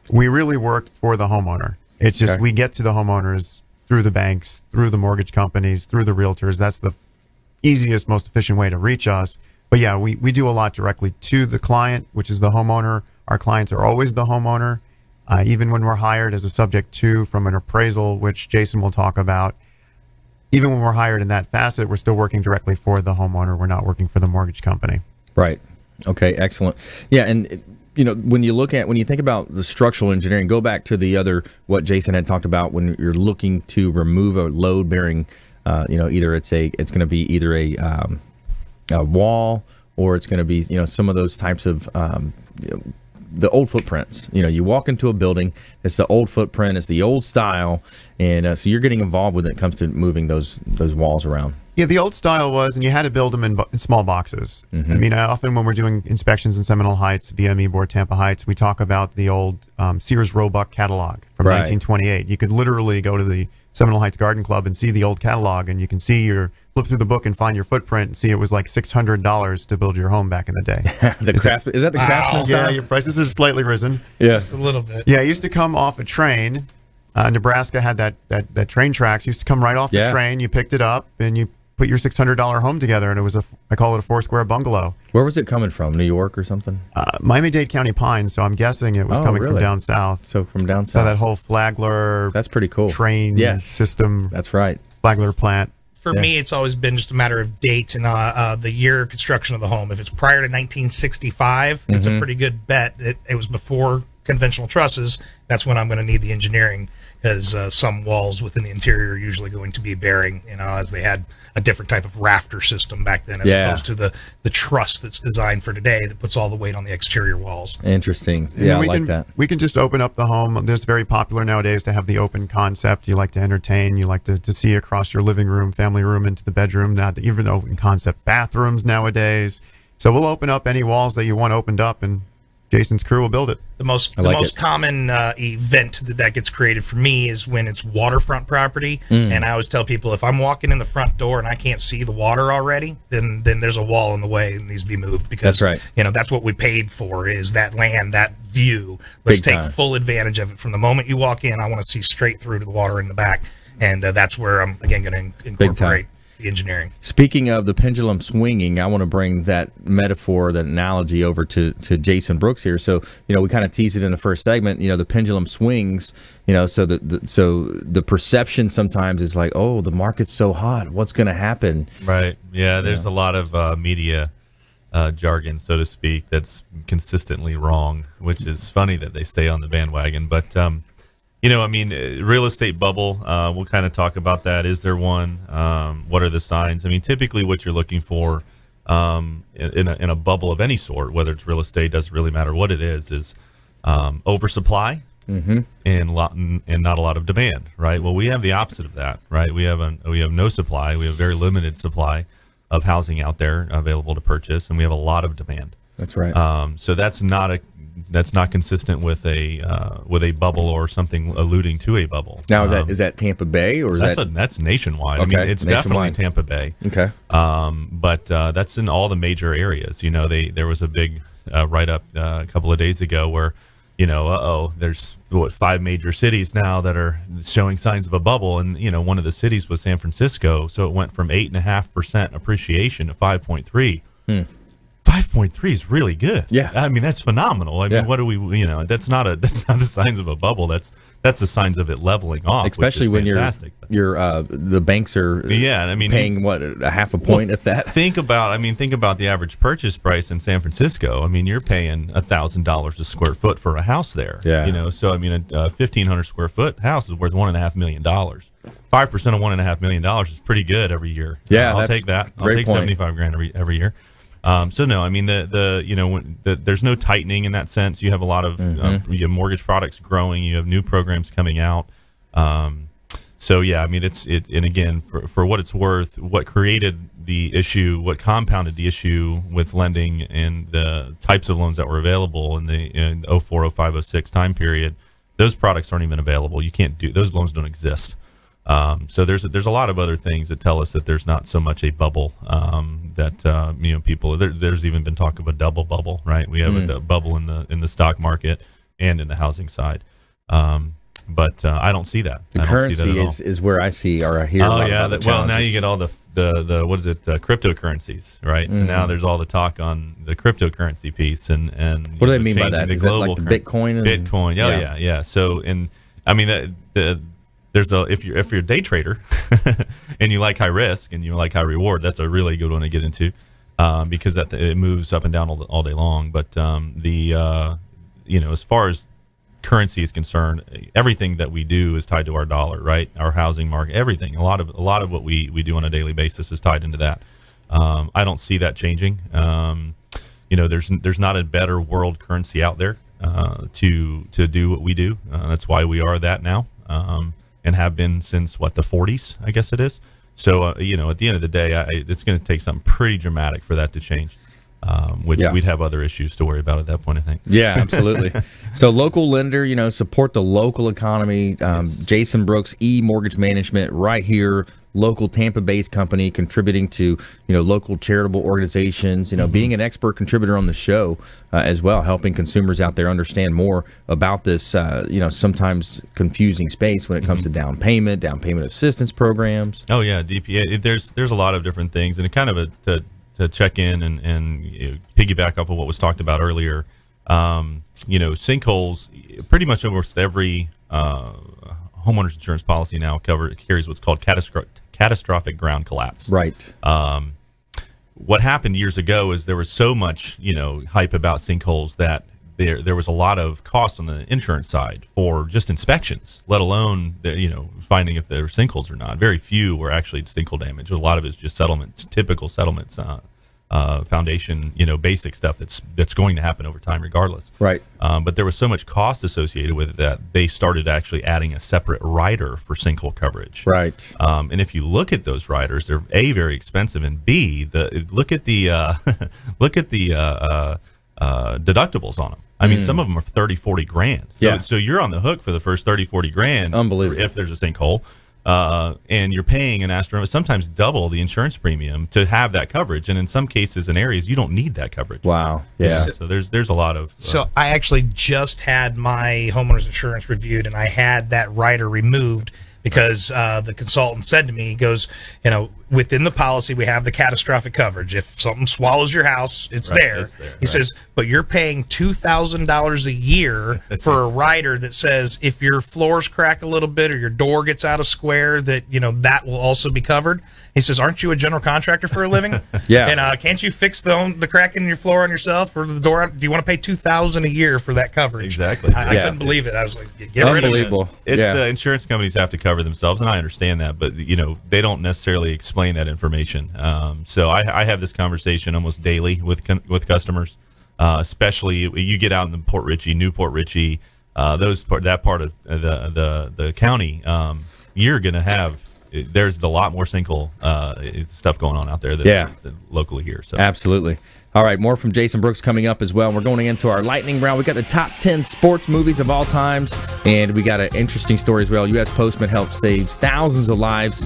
We really work for the homeowner. It's just we get to the homeowners through the banks, through the mortgage companies, through the realtors. That's the easiest, most efficient way to reach us. But yeah, we do a lot directly to the client, which is the homeowner. Our clients are always the homeowner, even when we're hired as a subject to from an appraisal, which Jason will talk about. Even when we're hired in that facet, we're still working directly for the homeowner. We're not working for the mortgage company. Right. Okay, excellent. Yeah, and when you think about the structural engineering, go back to what Jason had talked about when you're looking to remove a load bearing, either it's going to be either a wall or it's going to be, some of those types of the old footprints. You walk into a building, it's the old footprint, it's the old style, and so you're getting involved when it comes to moving those walls around. Yeah, the old style was, and you had to build them in small boxes. I mean, often when we're doing inspections in Seminole Heights, via EMortgage Tampa Heights, we talk about the old Sears Roebuck catalog from 1928. You could literally go to the Seminole Heights Garden Club and see the old catalog, and you can flip through the book and find your footprint and see it was like $600 to build your home back in the day. Is that the Craftsman style? Yeah, your prices are slightly risen. Yeah. Just a little bit. Yeah, it used to come off a train. Nebraska had that train tracks. Used to come right off the train. You picked it up and you put your $600 home together, and it was I call it a 4-square bungalow. Where was it coming from? New York or something? Miami-Dade County Pines. So I'm guessing it was coming from down south. So from down south. So that whole Flagler. That's pretty cool. Train system. That's right. Flagler plant. For me, it's always been just a matter of date and the year of construction of the home. If it's prior to 1965, it's a pretty good bet. It was before conventional trusses. That's when I'm going to need the engineering, because some walls within the interior are usually going to be bearing, as they had a different type of rafter system back then, as opposed to the truss that's designed for today that puts all the weight on the exterior walls. Interesting. Yeah, I like that. We can just open up the home. There's very popular nowadays to have the open concept. You like to entertain. You like to see across your living room, family room, into the bedroom. Now, even open concept bathrooms nowadays. So we'll open up any walls that you want opened up, and Jason's crew will build it. The most common event that gets created for me is when it's waterfront property, and I always tell people, if I'm walking in the front door and I can't see the water already, then there's a wall in the way and needs to be moved, because that's what we paid for, is that land, that view. Let's take full advantage of it. From the moment you walk in, I want to see straight through to the water in the back, and that's where I'm again going to incorporate the engineering. Speaking of the pendulum swinging, I want to bring that metaphor, that analogy over to Jason Brooks here. So, we kind of teased it in the first segment, the pendulum swings, so the perception sometimes is like, oh, the market's so hot, what's going to happen? Right. Yeah, there's a lot of media jargon, so to speak, that's consistently wrong, which is funny that they stay on the bandwagon. But real estate bubble, we'll kind of talk about that. Is there one? What are the signs? I mean, typically what you're looking for in a bubble of any sort, whether it's real estate, doesn't really matter what it is oversupply and not a lot of demand, right? Well, we have the opposite of that, right? We have no supply. We have very limited supply of housing out there available to purchase, and we have a lot of demand. That's right. So that's not consistent with a bubble or something alluding to a bubble. Now, is that Tampa Bay, or is that's nationwide? Okay, I mean, it's definitely Tampa Bay. Okay. But that's in all the major areas. There was a big write-up a couple of days ago where, there's 5 major cities now that are showing signs of a bubble, and one of the cities was San Francisco, so it went from 8.5% appreciation to 5.3. 5.3 is really good. Yeah, I mean, that's phenomenal. I mean, what do we? That's not the signs of a bubble. That's the signs of it leveling off. Especially when the banks are paying what, a half a point at that. Think about the average purchase price in San Francisco. I mean, you're paying $1,000 a square foot for a house there. Yeah. So a 1,500 square foot house is worth $1.5 million. 5% of $1.5 million is pretty good every year. Yeah, I'll take that. I'll take $75,000 every year. So no, I mean there's no tightening in that sense. You have a lot of you have mortgage products growing. You have new programs coming out. So yeah, I mean and again, for what it's worth, what created the issue, what compounded the issue with lending and the types of loans that were available in the 04, 05, 06 time period, those products aren't even available. You can't do those loans, don't exist. So there's a lot of other things that tell us that there's not so much a bubble that people. There's even been talk of a double bubble, right? We have a bubble in the stock market and in the housing side. But I don't see that. The I don't see that currency at all. is where I see or I hear. Oh a lot yeah, about the well now challenges. you get all the what is it, cryptocurrencies, right? So now there's all the talk on the cryptocurrency piece and What do they mean by that? The Is that like the Bitcoin? Bitcoin, yeah. So I mean there's if you're a day trader and you like high risk and you like high reward, that's a really good one to get into because it moves up and down all day long. But as far as currency is concerned, everything that we do is tied to our dollar, right? Our housing market, everything. A lot of what we do on a daily basis is tied into that. I don't see that changing. There's not a better world currency out there to do what we do. That's why we are that now, and have been since the 40s, I guess it is. So at the end of the day, it's going to take something pretty dramatic for that to change. We'd have other issues to worry about at that point, I think. Yeah, absolutely. So local lender, support the local economy. Jason Brooks, EMortgage Management, right here, local Tampa-based company contributing to, local charitable organizations, being an expert contributor on the show as well, helping consumers out there understand more about this, sometimes confusing space when it comes to down payment assistance programs. Oh, yeah, DPA. There's a lot of different things, and it kind of to check in and piggyback off of what was talked about earlier, sinkholes, pretty much almost every homeowner's insurance policy now carries what's called catastrophic ground collapse. Right. What happened years ago is there was so much, hype about sinkholes that there was a lot of cost on the insurance side for just inspections, let alone finding if there were sinkholes or not. Very few were actually sinkhole damage. A lot of it's just typical settlements, foundation, basic stuff that's going to happen over time regardless. Right. But there was so much cost associated with it that they started actually adding a separate rider for sinkhole coverage. Right. And if you look at those riders, they're A, very expensive, and B, look at the deductibles on them. I mean, some of them are 30, 40 grand. So you're on the hook for the first 30, 40 grand. Unbelievable. If there's a sinkhole. And you're paying an astronomical, sometimes double the insurance premium to have that coverage. And in some cases and areas, you don't need that coverage. Wow. Yeah. So there's a lot of... So I actually just had my homeowner's insurance reviewed, and I had that rider removed because the consultant said to me, he goes, within the policy, we have the catastrophic coverage. If something swallows your house, it's there. He says, but you're paying $2,000 a year for a rider that says if your floors crack a little bit or your door gets out of square, that that will also be covered. He says, aren't you a general contractor for a living? Yeah. And can't you fix the crack in your floor on yourself or the door? Do you want to pay $2,000 a year for that coverage? Exactly. I couldn't believe it. I was like, get rid of it. Unbelievable. The insurance companies have to cover themselves, and I understand that, but they don't necessarily explain that information. So I have this conversation almost daily with customers, especially you get out in the Newport Richey, that part of the county. You're going to have there's a lot more sinkhole stuff going on out there than locally here. So absolutely. All right, more from Jason Brooks coming up as well. We're going into our lightning round. We got the top 10 sports movies of all times, and we got an interesting story as well. U.S. Postman helps save thousands of lives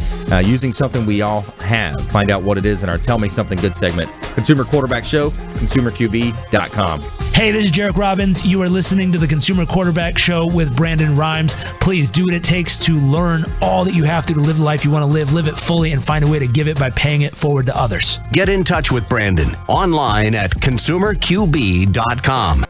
using something we all have. Find out what it is in our Tell Me Something Good segment. Consumer Quarterback Show, consumerqb.com. Hey, this is Jarek Robbins. You are listening to the Consumer Quarterback Show with Brandon Rhymes. Please do what it takes to learn all that you have to live the life you want to live it fully, and find a way to give it by paying it forward to others. Get in touch with Brandon online at consumerqb.com.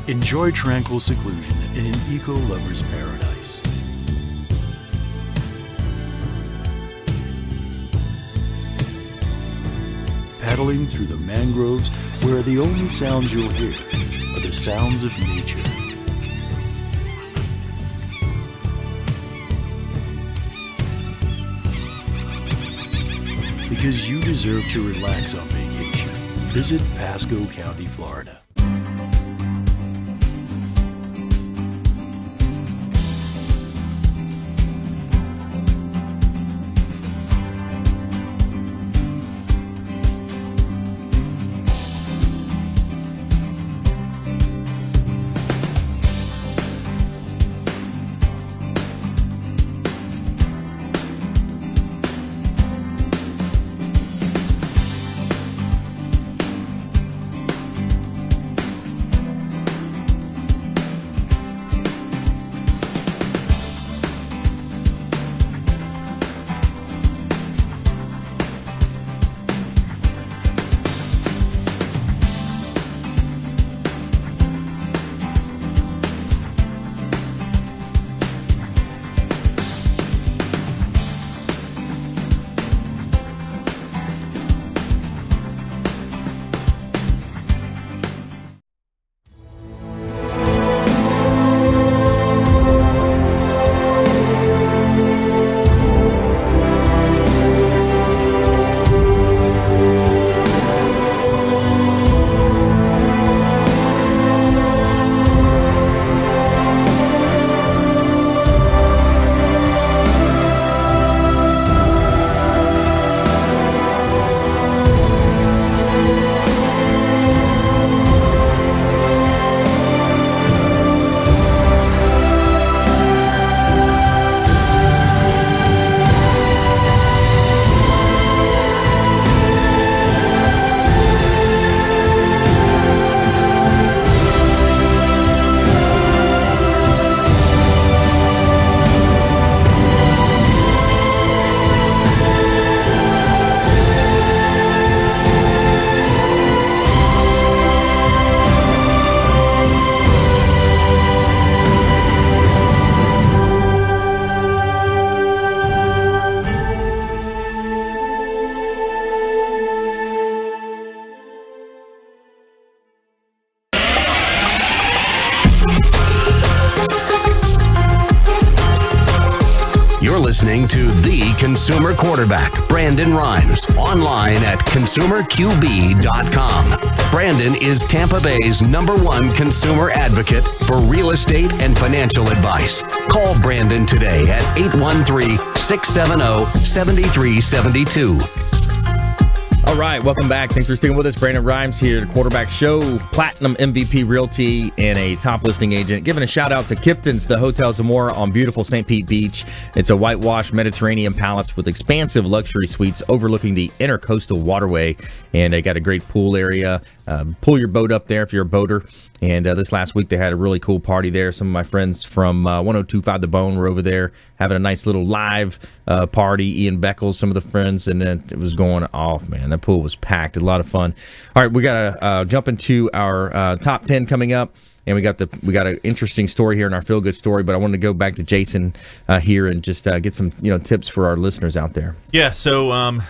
Enjoy tranquil seclusion in an eco-lover's paradise. Paddling through the mangroves where the only sounds you'll hear are the sounds of nature. Because you deserve to relax on vacation, visit Pasco County, Florida. Listening to The Consumer Quarterback, Brandon Rhymes, online at consumerqb.com. Brandon is Tampa Bay's #1 consumer advocate for real estate and financial advice. Call Brandon today at 813-670-7372. All right, welcome back. Thanks for sticking with us. Brandon Rhymes here, the Quarterback Show, Platinum MVP Realty, and a top listing agent. Giving a shout out to Kipton's, the Hotel Zamora on beautiful St. Pete Beach. It's a whitewashed Mediterranean palace with expansive luxury suites overlooking the intercoastal waterway. And they got a great pool area. Pull your boat up there if you're a boater. And this last week they had a really cool party there. Some of my friends from 1025 The Bone were over there having a nice little live party. Ian Beckles, some of the friends, and then it was going off, man. That pool was packed. A lot of fun. All right, we got to jump into our top 10 coming up. And we got an interesting story here in our feel good story, but I wanted to go back to Jason here and just get some tips for our listeners out there. Yeah, so a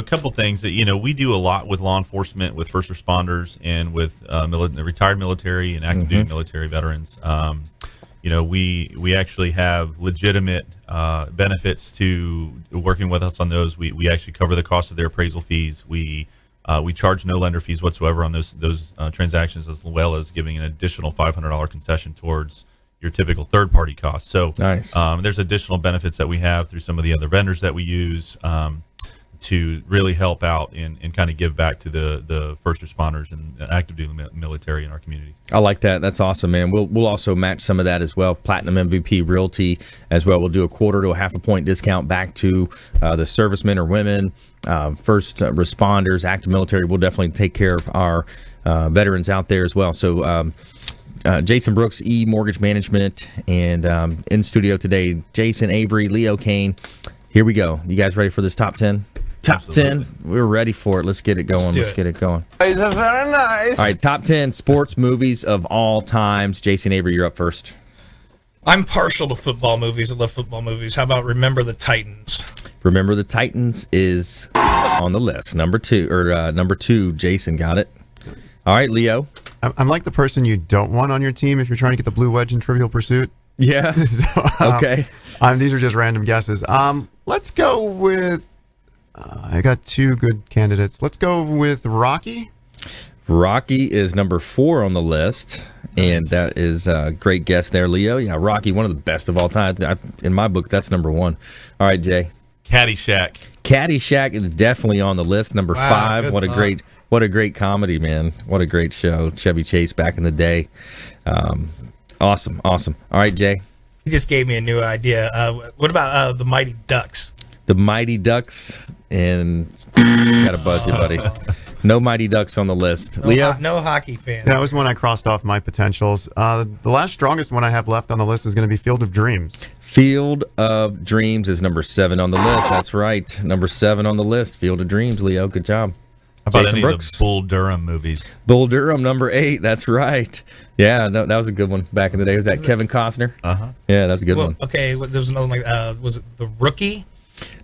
couple things that we do a lot with law enforcement, with first responders, and with retired military and active duty military veterans. We actually have legitimate benefits to working with us on those. We actually cover the cost of their appraisal fees. We charge no lender fees whatsoever on those transactions, as well as giving an additional $500 concession towards your typical third-party costs. So nice. There's additional benefits that we have through some of the other vendors that we use to really help out and kind of give back to the first responders and active duty military in our community. I like that. That's awesome, man. We'll also match some of that as well. Platinum MVP Realty as well. We'll do a quarter to a half a point discount back to the servicemen or women, first responders, active military. We'll definitely take care of our veterans out there as well. So Jason Brooks, EMortgage Management, and in studio today, Jason, Avery, Leo Cannyn. Here we go. You guys ready for this top 10? Top 10. We're ready for it. Let's get it going. Let's get it going. It's very nice. All right, top 10 sports movies of all times. Jason Avery, you're up first. I'm partial to football movies. I love football movies. How about Remember the Titans? Remember the Titans is on the list. Number two, Jason got it. All right, Leo. I'm like the person you don't want on your team if you're trying to get the blue wedge in Trivial Pursuit. Yeah. So, okay. These are just random guesses. Let's go with. I got two good candidates. Let's go with Rocky. Rocky is number 4 on the list, and that is a great guess there, Leo. Yeah, Rocky, one of the best of all time. In my book, that's number 1. All right, Jay. Caddyshack. Caddyshack is definitely on the list. Number 5. What a great comedy, man. What a great show. Chevy Chase back in the day. Awesome. All right, Jay. You just gave me a new idea. What about the Mighty Ducks? The Mighty Ducks, and got to buzz you, buddy. No Mighty Ducks on the list. Leo? No hockey fans. That was one I crossed off my potentials. The last strongest one I have left on the list is going to be Field of Dreams. Field of Dreams is number 7 on the list. That's right. Number 7 on the list. Field of Dreams, Leo. Good job. How about Jason any Brooks? of the Bull Durham movies? Bull Durham, number 8. That's right. Yeah, no, that was a good one back in the day. Was that Kevin Costner? Uh-huh. Yeah, that was a good one. Okay, there was another one. Was it The Rookie?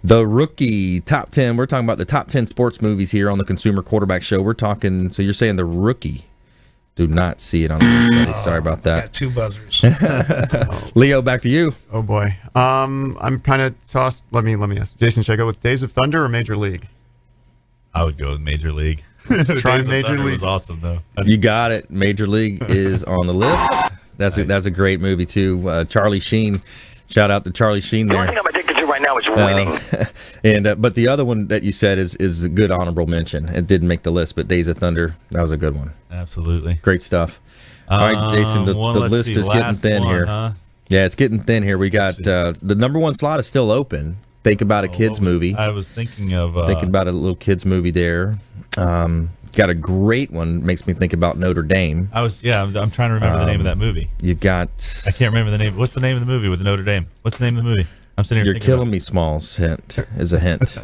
The Rookie, top 10. We're talking about the top 10 sports movies here on the Consumer Quarterback Show. We're talking, so you're saying The Rookie. Do not see it on the list, buddy. Sorry about that. Got 2 buzzers. Leo, back to you. Oh, boy. I'm kind of tossed. Let me ask. Jason, should I go with Days of Thunder or Major League? I would go with Major League. Try Days of Major Thunder League. was awesome, though. You got it. Major League is on the list. That's a great movie, too. Charlie Sheen. Shout out to Charlie Sheen The there. only thing I'm addicted to right now is winning. But the other one that you said is a good honorable mention. It didn't make the list, but Days of Thunder, that was a good one. Absolutely. Great stuff. All right, Jason, the list is getting thin here. Huh? Yeah, it's getting thin here. We got the number 1 slot is still open. Think about a kids movie. I was thinking of thinking about a little kids movie there. Got a great one. Makes me think about Notre Dame. I'm trying to remember the name of that movie. You've got. I can't remember the name. What's the name of the movie with Notre Dame? What's the name of the movie? I'm sitting here. You're killing me, Smalls. Hint is a hint.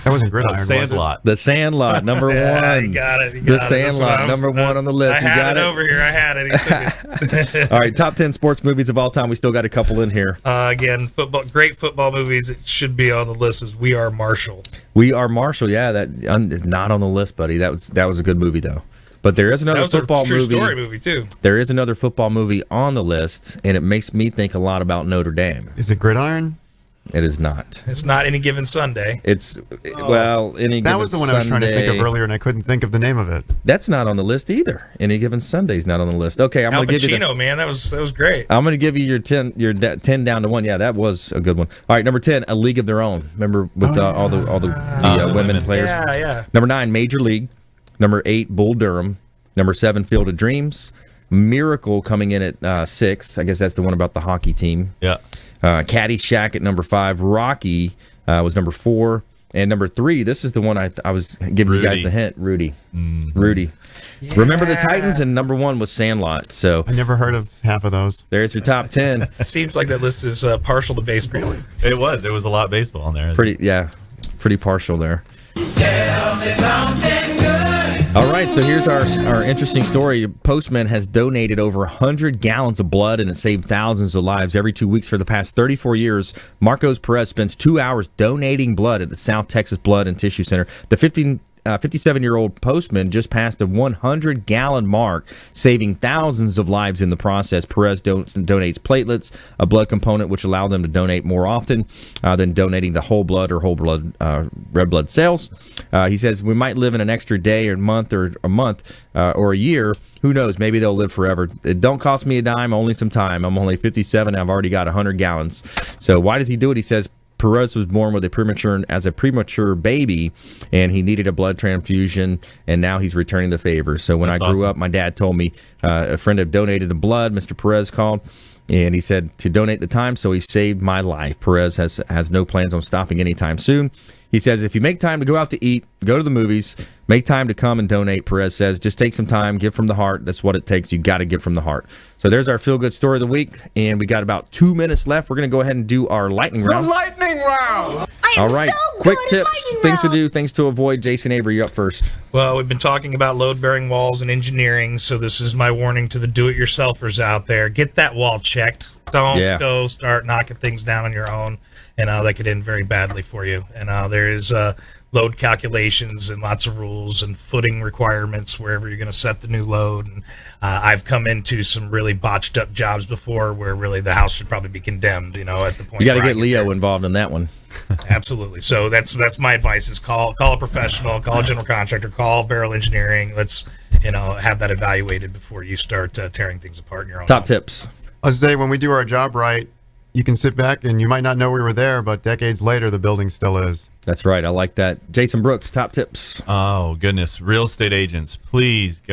That wasn't Gridiron. Sandlot. The Sandlot, number 1. You got it. The Sandlot, number 1 on the list. I You had got it over here. I had it. He took it. All right, top 10 sports movies of all time. We still got a couple in here. Again, great football movies. It should be on the list. Is We Are Marshall. We Are Marshall. Yeah, that not on the list, buddy. That was a good movie though. But there is another football a true movie. Story movie too. There is another football movie on the list, and it makes me think a lot about Notre Dame. Is it Gridiron? It is not. It's not Any Given Sunday. It's Any That Given was the one I was trying to think of Sunday. earlier, and I couldn't think of the name of it. That's not on the list either. Any Given Sunday's not on the list. Okay, I'm Al going to give you. Pacino, man, that was great. I'm going to give you your 10 down to 1. Yeah, that was a good one. All right, number 10, A League of Their Own. Remember with all the women players. Yeah. Number 9, Major League. Number 8, Bull Durham. Number 7, Field of Dreams. Miracle coming in at 6. I guess that's the one about the hockey team. Yeah. Caddyshack at number 5. Rocky was number 4. And number 3, this is the one I was giving you guys the hint. Rudy. Mm-hmm. Rudy. Yeah. Remember the Titans, and number 1 was Sandlot. So I never heard of half of those. There's your top 10. It seems like that list is partial to baseball. It was a lot of baseball on there. Pretty partial there. Tell me something good. All right, so here's our interesting story. Postman has donated over 100 gallons of blood and has saved thousands of lives every 2 weeks for the past 34 years. Marcos Perez spends 2 hours donating blood at the South Texas Blood and Tissue Center. The 57-year-old postman just passed the 100-gallon mark, saving thousands of lives in the process. Perez donates platelets, a blood component which allow them to donate more often than donating the whole blood or whole blood red blood cells. He says, we might live in an extra day or month or a year. Who knows? Maybe they'll live forever. It don't cost me a dime, only some time. I'm only 57. I've already got 100 gallons. So why does he do it? He says, Perez was born with a premature baby, and he needed a blood transfusion, and now he's returning the favor. So when I grew up, my dad told me a friend had donated the blood. Mr. Perez called, and he said to donate the time, so he saved my life. Perez has no plans on stopping anytime soon. He says, if you make time to go out to eat, go to the movies, make time to come and donate, Perez says, just take some time, give from the heart. That's what it takes. You got to give from the heart. So there's our feel-good story of the week, and we got about 2 minutes left. We're going to go ahead and do our lightning round. lightning round. All right, quick tips, things to do, things to avoid. Jason Avery, you up first. Well, we've been talking about load-bearing walls and engineering, so this is my warning to the do-it-yourselfers out there. Get that wall checked. Don't go start knocking things down on your own, and that could end very badly for you. And there is load calculations and lots of rules and footing requirements wherever you're going to set the new load. And I've come into some really botched up jobs before where really the house should probably be condemned, at the point. You got to get Leo involved in that one. Absolutely. So that's my advice: is call a professional, call a general contractor, call Beryl Engineering. Let's have that evaluated before you start tearing things apart in your own Top home. tips. I was say, when we do our job right, you can sit back and you might not know we were there, but decades later, the building still is. That's right. I like that. Jason Brooks, top tips. Oh, goodness. Real estate agents, please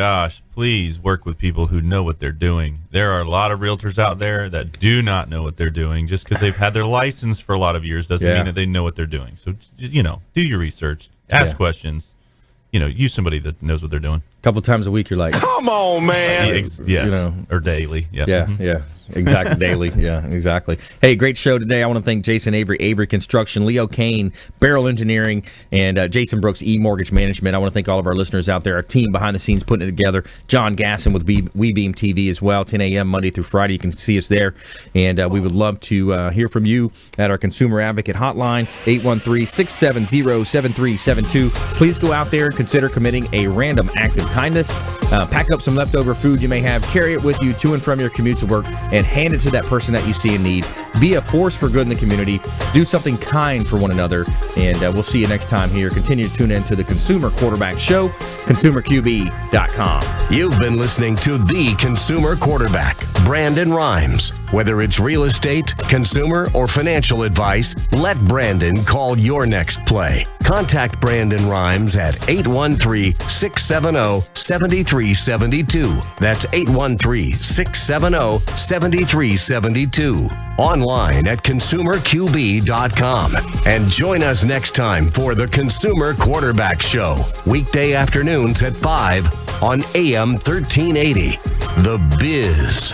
work with people who know what they're doing. There are a lot of realtors out there that do not know what they're doing. Just because they've had their license for a lot of years doesn't mean that they know what they're doing. So, do your research, ask questions, use somebody that knows what they're doing. A couple times a week, you're like, Come on, man. Yes, or daily. Yeah, exactly. Daily. Yeah, exactly. Hey, great show today. I want to thank Jason Avery, Avery Construction, Leo Cannyn, Beryl Engineering, and Jason Brooks, EMortgage Management. I want to thank all of our listeners out there, our team behind the scenes putting it together. John Gasson with WeBeam TV as well, 10 a.m. Monday through Friday. You can see us there. And we would love to hear from you at our Consumer Advocate Hotline, 813-670-7372. Please go out there and consider committing a random act of kindness. Pack up some leftover food you may have, carry it with you to and from your commute to work, and hand it to that person that you see in need. Be a force for good in the community. Do something kind for one another. And we'll see you next time here. Continue to tune in to the Consumer Quarterback Show, ConsumerQB.com. You've been listening to The Consumer Quarterback, Brandon Rhymes. Whether it's real estate, consumer, or financial advice, let Brandon call your next play. Contact Brandon Rhymes at 813-670-7372. That's 813-670-7372. Online at ConsumerQB.com. And join us next time for the Consumer Quarterback Show. Weekday afternoons at 5 on AM 1380. The Biz.